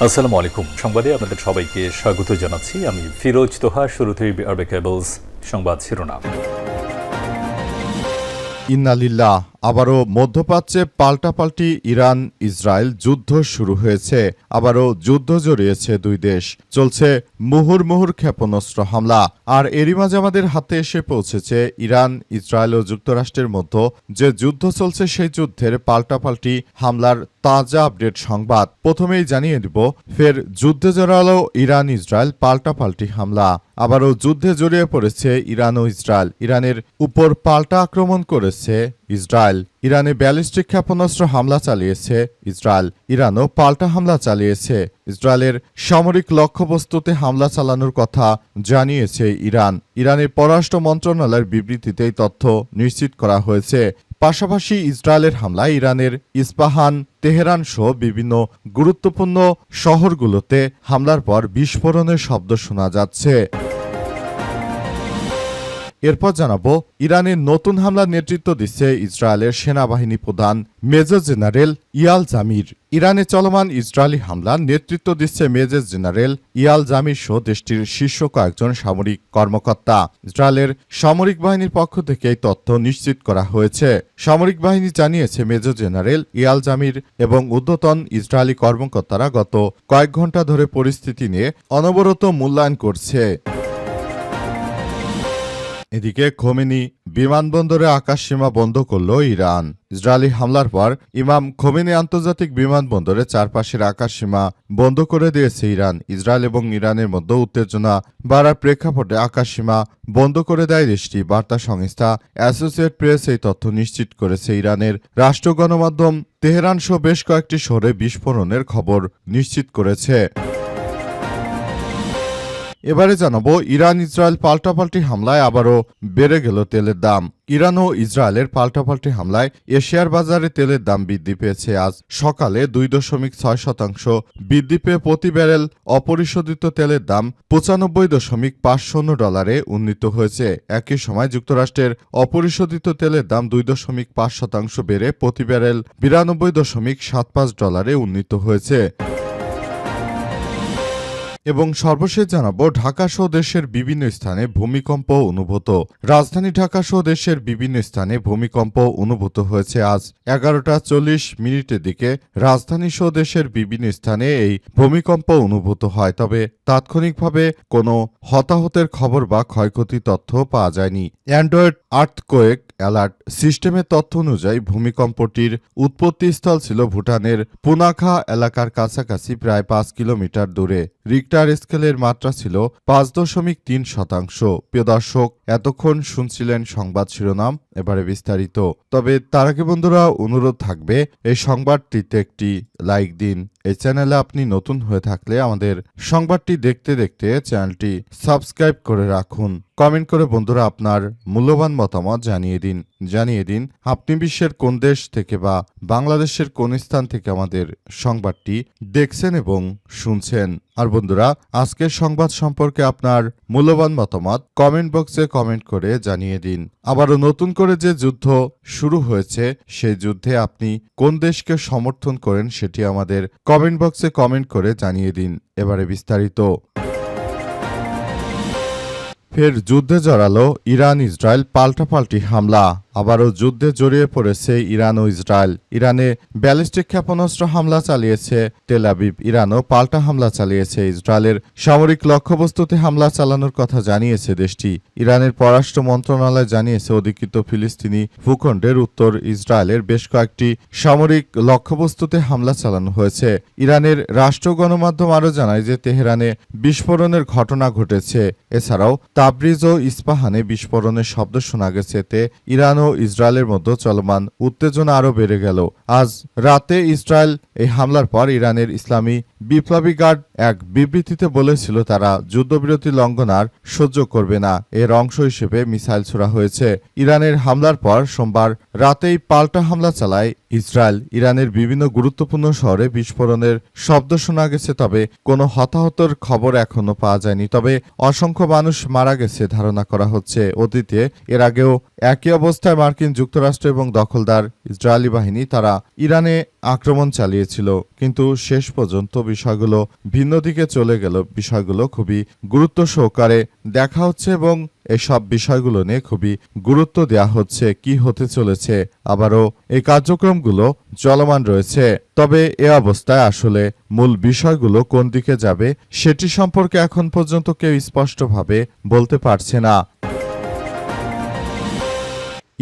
আসসালামু আলাইকুম। সংবাদে আপনাদের সবাইকে স্বাগত জানাচ্ছি। আমি ফিরোজ তোহা। শুরুতেই আরবে কেবলস সংবাদ শিরোনাম। ইন্নালিল্লাহ। আবারও মধ্যপ্রাচ্যে পাল্টাপাল্টি ইরান ইসরায়েল যুদ্ধ শুরু হয়েছে। আবারও যুদ্ধ জড়িয়েছে দুই দেশ। চলছে মুহুর্মুহুর ক্ষেপণাস্ত্র হামলা। আর এরই মাঝে আমাদের হাতে এসে পৌঁছেছে ইরান ইসরায়েল ও যুক্তরাষ্ট্রের মধ্যে যে যুদ্ধ চলছে সেই যুদ্ধের পাল্টাপাল্টি হামলার তাজা আপডেট সংবাদ। প্রথমেই জানিয়ে দিব, ফের যুদ্ধে জড়ালো ইরান ইসরায়েল পাল্টাপাল্টি হামলা। আবারও যুদ্ধে জড়িয়ে পড়েছে ইরান ও ইসরায়েল। ইরানের উপর পাল্টা আক্রমণ করেছে ইসরায়েল। ইরানে ব্যালিস্টিক ক্ষেপণাস্ত্র হামলা চালিয়েছে ইসরায়েল। ইরানও পাল্টা হামলা চালিয়েছে। ইসরায়েলের সামরিক লক্ষ্যবস্তুতে হামলা চালানোর কথা জানিয়েছে ইরান। ইরানের পররাষ্ট্র মন্ত্রণালয়ের বিবৃতিতে এই তথ্য নিশ্চিত করা হয়েছে। পাশাপাশি ইসরায়েলের হামলায় ইরানের ইস্পাহান, তেহরান সহ বিভিন্ন গুরুত্বপূর্ণ শহরগুলোতে হামলার পর বিস্ফোরণের শব্দ শোনা যাচ্ছে। এরপর জানাবো, ইরানের নতুন হামলার নেতৃত্ব দিচ্ছে ইসরায়েলের সেনাবাহিনী প্রধান মেজর জেনারেল ইয়াল জামির। ইরানে চলমান ইসরায়েলি হামলার নেতৃত্ব দিচ্ছে মেজর জেনারেল ইয়াল জামির সহ দেশটির শীর্ষ কয়েকজন সামরিক কর্মকর্তা। ইসরায়েলের সামরিক বাহিনীর পক্ষ থেকে এই তথ্য নিশ্চিত করা হয়েছে। সামরিক বাহিনী জানিয়েছে, মেজর জেনারেল ইয়াল জামির এবং ঊর্ধ্বতন ইসরায়েলি কর্মকর্তারা গত কয়েক ঘন্টা ধরে পরিস্থিতি নিয়ে অনবরত মূল্যায়ন করছে। এদিকে খোমেনি বিমানবন্দরে আকাশসীমা বন্ধ করল ইরান। ইসরায়েলি হামলার পর ইমাম খোমেনি আন্তর্জাতিক বিমানবন্দরে চারপাশের আকাশসীমা বন্ধ করে দিয়েছে ইরান। ইসরায়েল এবং ইরানের মধ্যে উত্তেজনা বাড়ার প্রেক্ষাপটে আকাশসীমা বন্ধ করে দেয় দেশটি। বার্তা সংস্থা অ্যাসোসিয়েট প্রেস এই তথ্য নিশ্চিত করেছে। ইরানের রাষ্ট্র গণমাধ্যম তেহরান সহ বেশ কয়েকটি শহরে বিস্ফোরণের খবর নিশ্চিত করেছে। এবারে জানাবো, ইরান ইসরায়েল পাল্টাপাল্টি হামলায় আবারও বেড়ে গেল তেলের দাম। ইরান ও ইসরায়েলের পাল্টাপাল্টি হামলায় এশিয়ার বাজারে তেলের দাম বৃদ্ধি পেয়েছে। আজ সকালে 2.6% বৃদ্ধি পেয়ে প্রতি ব্যারেল অপরিশোধিত তেলের দাম $95.50 উন্নীত হয়েছে। একই সময় যুক্তরাষ্ট্রের অপরিশোধিত তেলের দাম 2.5% বেড়ে প্রতি ব্যারেল $92.75 উন্নীত হয়েছে। এবং সর্বশেষ জানাবো, ঢাকা সহ দেশের বিভিন্ন স্থানে ভূমিকম্প অনুভূত। রাজধানী ঢাকা সহ দেশের বিভিন্ন স্থানে ভূমিকম্প অনুভূত হয়েছে। আজ 11:40 দিকে রাজধানী সহ দেশের বিভিন্ন স্থানে এই ভূমিকম্প অনুভূত হয়। তবে তাৎক্ষণিকভাবে কোনো হতাহতের খবর বা ক্ষয়ক্ষতির তথ্য পাওয়া যায়নি। অ্যান্ড্রয়েড আর্থকোয়েক অ্যালার্ট সিস্টেমের তথ্য অনুযায়ী ভূমিকম্পটির উৎপত্তিস্থল ছিল ভুটানের পুনাখা এলাকার কাছাকাছি প্রায় 5 কিলোমিটার দূরে। রিক্টার স্কেলের মাত্রা ছিল 5.3%। প্রিয় দর্শক, এতক্ষণ শুনছিলেন সংবাদ শিরোনাম। এবারে বিস্তারিত। তবে তার আগে বন্ধুরা, অনুরোধ থাকবে এই সংবাদটিতে একটি লাইক দিন। এই চ্যানেলে আপনি নতুন হয়ে থাকলে আমাদের সংবাদটি দেখতে দেখতে চ্যানেলটি সাবস্ক্রাইব করে রাখুন। কমেন্ট করে বন্ধুরা আপনার মূল্যবান মতামত জানিয়ে দিন আপনি বিশ্বের কোন দেশ থেকে বা বাংলাদেশের কোন স্থান থেকে আমাদের সংবাদটি দেখছেন এবং শুনছেন। আর বন্ধুরা, আজকের সংবাদ সম্পর্কে আপনার মূল্যবান মতামত কমেন্ট বক্সে কমেন্ট করে জানিয়ে দিন। আবারও নতুন করে যে যুদ্ধ শুরু হয়েছে সেই যুদ্ধে আপনি কোন দেশকে সমর্থন করেন সেটি আমাদের কমেন্ট বক্সে কমেন্ট করে জানিয়ে দিন। এবারে বিস্তারিত। ফের যুদ্ধে জড়ালো ইরান ইসরায়েল পাল্টাপাল্টি হামলা। আবারও যুদ্ধে জড়িয়ে পড়েছে ইরান ও ইসরায়েল। ইরানে ব্যালিস্টিক ক্ষেপণাস্ত্র হামলা চালিয়েছে তেল আবিব। ইরানও পাল্টা হামলা চালিয়েছে। ইসরায়েলের সামরিক লক্ষ্যবস্তুতে হামলা চালানোর কথা জানিয়েছে দেশটি। ইরানের পররাষ্ট্র মন্ত্রণালয় জানিয়েছে, অধিকৃত ফিলিস্তিনি ভূখণ্ডের উত্তর ইসরায়েলের বেশ কয়েকটি সামরিক লক্ষ্যবস্তুতে হামলা চালানো হয়েছে। ইরানের রাষ্ট্র গণমাধ্যম আরও জানায় যে তেহরানে বিস্ফোরণের ঘটনা ঘটেছে। এছাড়াও তাবরিজ ও ইস্পাহানে বিস্ফোরণের শব্দ শোনা গেছে। এতে ইরান ও ইসরায়েলের মধ্যে চলমান উত্তেজনা আরও বেড়ে গেল। আজ রাতে ইসরায়েল এই হামলার পর ইরানের ইসলামী বিপ্লবী গার্ড এক বিবৃতিতে বলেছিল, তারা যুদ্ধবিরতি লঙ্ঘন আর সহ্য করবে না। এর অংশ হিসেবে মিসাইল ছোড়া হয়েছে। ইরানের হামলার পর সোমবার রাতেই পাল্টা হামলা চালায় ইসরায়েল। ইরানের বিভিন্ন গুরুত্বপূর্ণ শহরে বিস্ফোরণের শব্দ শোনা গেছে, তবে কোনো হতাহতের খবর এখনো পাওয়া যায়নি। তবে অসংখ্য মানুষ মারা গেছে ধারণা করা হচ্ছে। অতীতে এর আগেও একই অবস্থায় অবস্থায় মার্কিন যুক্তরাষ্ট্র এবং দখলদার ইসরায়েলি বাহিনী তারা ইরানে আক্রমণ চালিয়েছিল, কিন্তু শেষ পর্যন্ত বিষয়গুলো ভিন্ন দিকে চলে গেল। বিষয়গুলো খুবই গুরুত্ব সহকারে দেখা হচ্ছে এবং এসব বিষয়গুলো নিয়ে খুবই গুরুত্ব দেওয়া হচ্ছে। কি হতে চলেছে, আবারও এই কার্যক্রমগুলো চলমান রয়েছে। তবে এ অবস্থায় আসলে মূল বিষয়গুলো কোন দিকে যাবে সেটি সম্পর্কে এখন পর্যন্ত কেউ স্পষ্টভাবে বলতে পারছে না।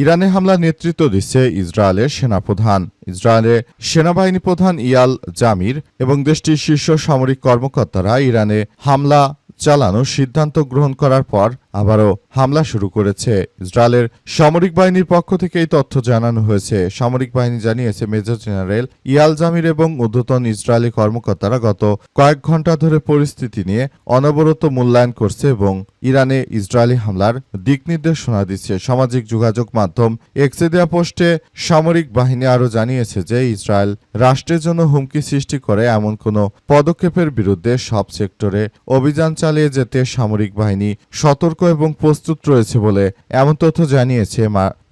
ইরানে হামলা নেতৃত্ব দিচ্ছে ইসরায়েলের সেনাপ্রধান। ইসরায়েলের সেনাবাহিনী প্রধান ইয়াল জামির এবং দেশটির শীর্ষ সামরিক কর্মকর্তারা ইরানে হামলা চালানোর সিদ্ধান্ত গ্রহণ করার পর আবারও হামলা শুরু করেছে। ইসরায়েলের সামরিক বাহিনীর পক্ষ থেকে এই তথ্য জানানো হয়েছে। সামরিক বাহিনী জানিয়েছে মেজর জেনারেল ইয়াল জামির এবং ঊর্ধ্বতন ইসরায়েলি কর্মকর্তারা গত কয়েক ঘন্টা ধরে পরিস্থিতি নিয়ে অনবরত মূল্যায়ন করছে এবং ইরানে ইসরায়েলি হামলার দিক নির্দেশনা দিচ্ছে। সামাজিক যোগাযোগ মাধ্যম এক্সে দেয়া পোস্টে সামরিক বাহিনী আরও জানিয়েছে যে ইসরায়েল রাষ্ট্রের জন্য হুমকি সৃষ্টি করে এমন কোনো পদক্ষেপের বিরুদ্ধে সব সেক্টরে অভিযান চালিয়ে যেতে সামরিক বাহিনী সতর্ক এবং প্রস্তুত রয়েছে বলে এমন তথ্য জানিয়েছে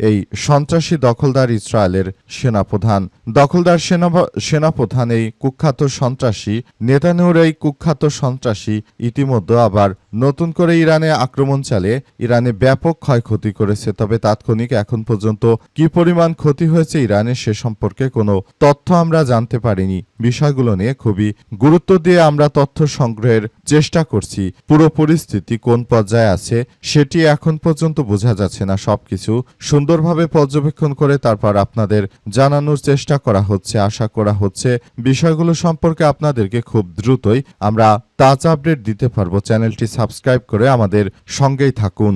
এই সন্ত্রাসী দখলদার ইসরায়েলের সেনাপ্রধান। দখলদার সেনাপ্রধান এই কুখ্যাত সন্ত্রাসী নেতানিয়াহুর এই কুখ্যাত সন্ত্রাসী ইতিমধ্যে আবার নতুন করে ইরানে আক্রমণ চালিয়ে ইরানে ব্যাপক ক্ষয়ক্ষতি করেছে। তবে তাৎক্ষণিক এখন পর্যন্ত কি পরিমাণ ক্ষতি হয়েছে ইরানে সে সম্পর্কে কোনো তথ্য আমরা জানতে পারিনি। বিষয়গুলো নিয়ে খুবই গুরুত্ব দিয়ে আমরা তথ্য সংগ্রহের চেষ্টা করছি। পুরো পরিস্থিতি কোন পর্যায়ে আছে সেটি এখন পর্যন্ত বোঝা যাচ্ছে না। সবকিছু সুন্দরভাবে পর্যবেক্ষণ করে তারপর আপনাদের জানানোর চেষ্টা করা হচ্ছে। আশা করা হচ্ছে বিষয়গুলো সম্পর্কে আপনাদেরকে খুব দ্রুতই আমরা তাজা আপডেট দিতে পারবো। চ্যানেলটি সাবস্ক্রাইব করে আমাদের সঙ্গেই থাকুন।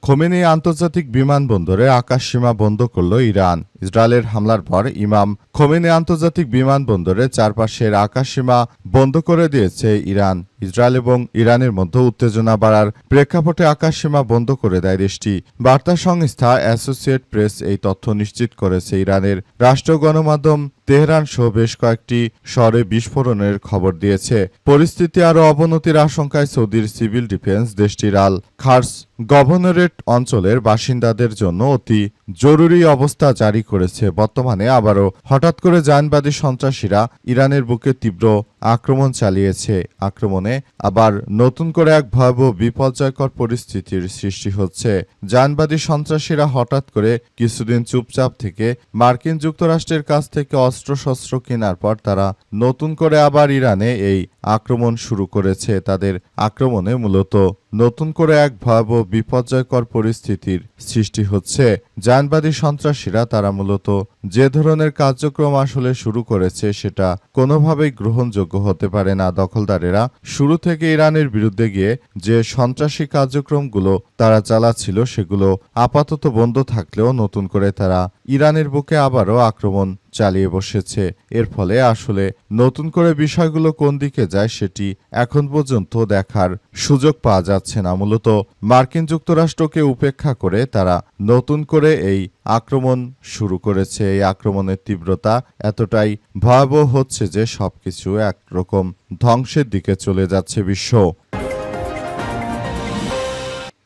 খোমেনি আন্তর্জাতিক বিমানবন্দরে আকাশসীমা বন্ধ করল ইরান। ইসরায়েলের হামলার পর ইমাম খোমেনি আন্তর্জাতিক বিমানবন্দরের চারপাশের আকাশসীমা বন্ধ করে দিয়েছে ইরান। ইসরায়েল এবং ইরানের মধ্যে উত্তেজনা বাড়ার প্রেক্ষাপটে আকাশসীমা বন্ধ করে দেয় দেশটি। বার্তা সংস্থা অ্যাসোসিয়েট প্রেস এই তথ্য নিশ্চিত করেছে। ইরানের রাষ্ট্রীয় গণমাধ্যম তেহরান সহ বেশ কয়েকটি শহরে বিস্ফোরণের খবর দিয়েছে। পরিস্থিতি আরও অবনতির আশঙ্কায় সৌদির সিভিল ডিফেন্স দেশটির আল খার্স গভর্নরেট অঞ্চলের বাসিন্দাদের জন্য অতি জরুরি অবস্থা জারি করেছে। বর্তমানে আবারও হঠাৎ করে জায়নবাদী সন্ত্রাসীরা ইরানের বুকে তীব্র আক্রমণ চালিয়েছে। আক্রমণে আবার নতুন করে এক ভয়াবহ বিপর্যয়কর পরিস্থিতির সৃষ্টি হচ্ছে। জায়নবাদী সন্ত্রাসীরা হঠাৎ করে কিছুদিন চুপচাপ থেকে মার্কিন যুক্তরাষ্ট্রের কাছ থেকে অস্ত্রশস্ত্র কেনার পর তারা নতুন করে আবার ইরানে এই আক্রমণ শুরু করেছে। তাদের আক্রমণে মূলত নতুন করে এক ভয়াবহ বিপর্যয়কর পরিস্থিতির সৃষ্টি হচ্ছে। জায়নবাদী সন্ত্রাসীরা তারা মূলত যে ধরনের কার্যক্রম আসলে শুরু করেছে সেটা কোনোভাবেই গ্রহণযোগ্য হতে পারে না। দখলদারেরা শুরু থেকে ইরানের বিরুদ্ধে গিয়ে যে সন্ত্রাসী কার্যক্রমগুলো তারা চালাচ্ছিল সেগুলো আপাতত বন্ধ থাকলেও নতুন করে তারা ইরানের বুকে আবারও আক্রমণ চালিয়ে বসেছে। এর ফলে আসলে নতুন করে বিষয়গুলো কোন দিকে যায় সেটি এখন পর্যন্ত দেখার সুযোগ পাওয়া যাচ্ছে না। মূলত মার্কিন যুক্তরাষ্ট্রকে উপেক্ষা করে তারা নতুন করে এই আক্রমণ শুরু করেছে। এই আক্রমণের তীব্রতা এতটাই ভয়াবহ হচ্ছে যে সবকিছু একরকম ধ্বংসের দিকে চলে যাচ্ছে বিশ্ব।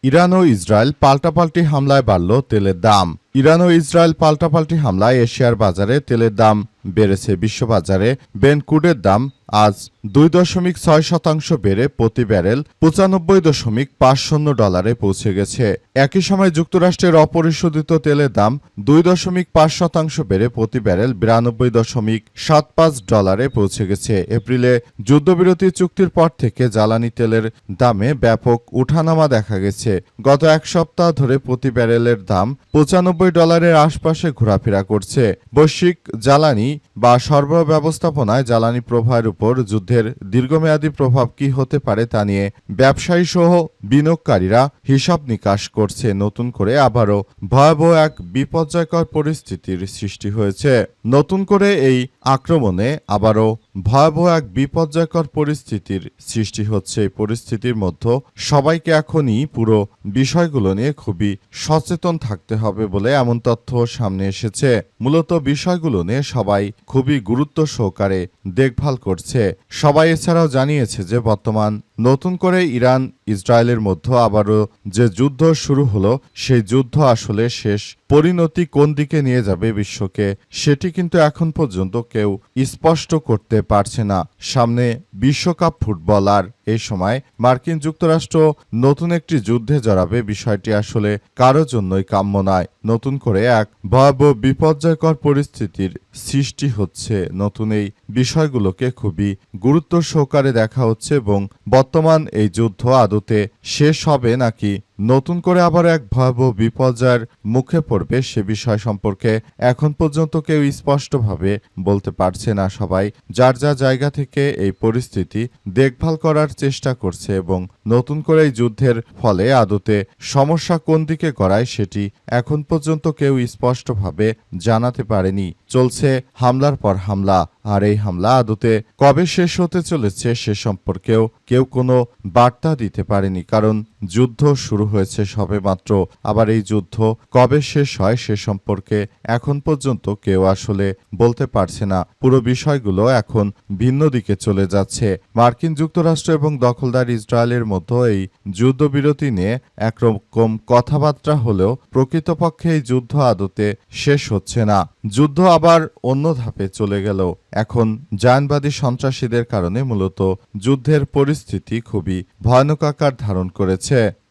ইরান ও ইসরায়েল পাল্টাপাল্টি হামলায় বাড়ল তেলের দাম। ইরান ও ইসরায়েল পাল্টাপাল্টি হামলায় এশিয়ার বাজারে তেলের দাম বেড়েছে। বিশ্ববাজারে ব্রেন্ট ক্রুডের দাম আজ 2.6% বেড়ে প্রতি ব্যারেল $95.50 পৌঁছে গেছে। একই সময় যুক্তরাষ্ট্রের অপরিশোধিত তেলের দাম 2.5% বেড়ে প্রতি ব্যারেল $92.75 পৌঁছে গেছে। এপ্রিলে যুদ্ধবিরতি চুক্তির পর থেকে জ্বালানি তেলের দামে ব্যাপক উঠানামা দেখা গেছে। গত এক সপ্তাহ ধরে প্রতি ব্যারেলের দাম $95 আশপাশে ঘোরাফেরা করছে। বৈশ্বিক জ্বালানি বা সরবরাহ ব্যবস্থাপনায় জ্বালানি প্রবাহের উপর যুদ্ধের দীর্ঘমেয়াদী প্রভাব কি হতে পারে তা নিয়ে ব্যবসায়ী সহ বিনিয়োগকারীরা হিসাব নিকাশ করছে। নতুন করে আবারও ভয়াবহ এক বিপর্যয়কর পরিস্থিতির সৃষ্টি হয়েছে। নতুন করে এই আক্রমণে আবারও ভয়াবহ এক বিপর্যয়কর পরিস্থিতির সৃষ্টি হচ্ছে। এই পরিস্থিতির মধ্যে সবাইকে এখনই পুরো বিষয়গুলো নিয়ে খুবই সচেতন থাকতে হবে বলে এমন তথ্য সামনে এসেছে। মূলত বিষয়গুলো নিয়ে সবাই খুবই গুরুত্ব সহকারে দেখভাল করছে। সবাই এছাড়াও জানিয়েছে যে বর্তমান নতুন করে ইরান ইসরায়েলের মধ্যে আবারও যে যুদ্ধ শুরু হলো সেই যুদ্ধ আসলে শেষ পরিণতি কোন দিকে নিয়ে যাবে বিশ্বকে সেটি কিন্তু এখন পর্যন্ত কেউ স্পষ্ট করতে পারছে না। সামনে বিশ্বকাপ ফুটবল আর এই সময় মার্কিন যুক্তরাষ্ট্র নতুন একটি যুদ্ধে জড়াবে বিষয়টি আসলে কারো জন্যই কাম্য নয়। নতুন করে এক ভয়াবহ বিপর্যয়কর পরিস্থিতির সৃষ্টি হচ্ছে। নতুন এই বিষয়গুলোকে খুবই গুরুত্ব সহকারে দেখা হচ্ছে এবং বর্তমান এই যুদ্ধ আদতে শেষ হবে নাকি নতুন করে আবার এক ভয়াবহ বিপর্যয়ের মুখে পড়বে সে বিষয় সম্পর্কে এখন পর্যন্ত কেউ স্পষ্টভাবে বলতে পারছে না। সবাই যার যা জায়গা থেকে এই পরিস্থিতি দেখভাল করার চেষ্টা করছে এবং নতুন করে এই যুদ্ধের ফলে আদতে সমস্যা কোন দিকে গড়ায় সেটি এখন পর্যন্ত কেউ স্পষ্টভাবে জানাতে পারেনি। চলছে হামলার পর হামলা, আর এই হামলা আদতে কবে শেষ হতে চলেছে সে সম্পর্কেও কেউ কোনো বার্তা দিতে পারেনি, কারণ যুদ্ধ শুরু হয়েছে সবেমাত্র। আবার এই যুদ্ধ কবে শেষ হয় সে সম্পর্কে এখন পর্যন্ত কেউ আসলে বলতে পারছে না। পুরো বিষয়গুলো এখন ভিন্ন দিকে চলে যাচ্ছে। মার্কিন যুক্তরাষ্ট্র এবং দখলদার ইসরায়েলের মধ্যে এই যুদ্ধবিরতি নিয়ে একরকম কথাবার্তা হলেও প্রকৃতপক্ষে এই যুদ্ধ আদতে শেষ হচ্ছে না। যুদ্ধ আবার অন্য ধাপে চলে গেল। এখন জায়নবাদী সন্ত্রাসীদের কারণে মূলত যুদ্ধের পরিস্থিতি খুবই ভয়ানক আকার ধারণ করেছে।